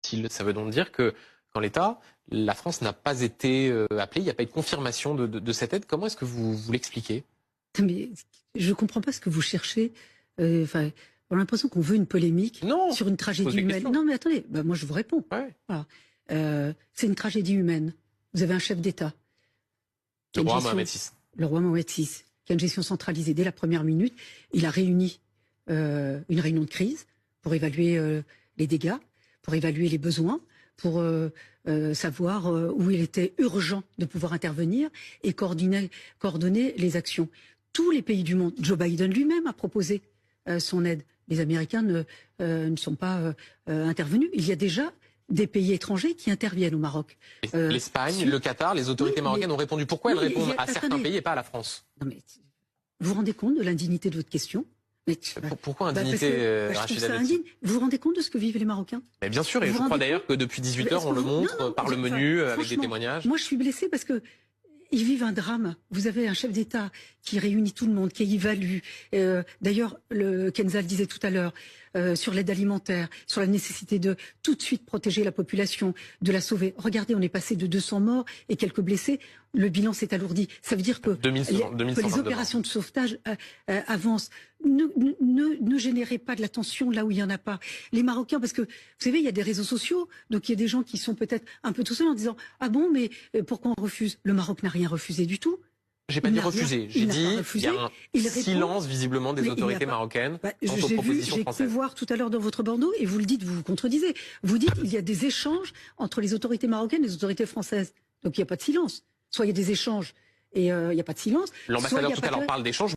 Ça veut donc dire que, qu'en l'état, la France n'a pas été appelée, il n'y a pas eu de confirmation de cette aide. Comment est-ce que vous l'expliquez? Mais je ne comprends pas ce que vous cherchez. Enfin, on a l'impression qu'on veut une polémique sur une tragédie humaine. Non, mais attendez, bah, moi je vous réponds. Ouais. Voilà. C'est une tragédie humaine. Vous avez un chef d'État. Le roi Mohamed VI. Le roi Mohamed VI, qui a une gestion centralisée dès la première minute. Il a réuni une réunion de crise pour évaluer les dégâts, pour évaluer les besoins, pour savoir où il était urgent de pouvoir intervenir et coordonner les actions. Tous les pays du monde, Joe Biden lui-même a proposé son aide. Les Américains ne sont pas intervenus. Il y a déjà des pays étrangers qui interviennent au Maroc. L'Espagne, le Qatar, les autorités marocaines ont répondu. Pourquoi elles répondent à certains pays et pas à la France? Non, mais vous vous rendez compte de l'indignité de votre question? Mais, pourquoi indignité, Rachida Dati? Vous vous rendez compte de ce que vivent les Marocains? Mais bien sûr, et je crois d'ailleurs que depuis 18 h on le montre par le menu, avec des témoignages. Moi, je suis blessée parce que ils vivent un drame. Vous avez un chef d'État qui réunit tout le monde, qui évalue. D'ailleurs, Kenza le disait tout à l'heure, sur l'aide alimentaire, sur la nécessité de tout de suite protéger la population, de la sauver. Regardez, on est passé de 200 morts et quelques blessés. Le bilan s'est alourdi. Ça veut dire que, que les opérations de sauvetage avancent. Ne générez pas de la tension là où il n'y en a pas. Les Marocains, parce que, vous savez, il y a des réseaux sociaux, donc il y a des gens qui sont peut-être un peu tout seuls en disant « Ah bon, mais pourquoi on refuse ?» Le Maroc n'a rien refusé du tout. J'ai pas dit refuser, j'ai dit il y a un silence visiblement des autorités marocaines quant aux propositions françaises. J'ai pu voir tout à l'heure dans votre bandeau, et vous le dites, vous vous contredisez. Vous dites il y a des échanges entre les autorités marocaines et les autorités françaises. Donc il n'y a pas de silence. Soit il y a des échanges et il n'y a pas de silence. L'ambassadeur tout à l'heure parle d'échanges.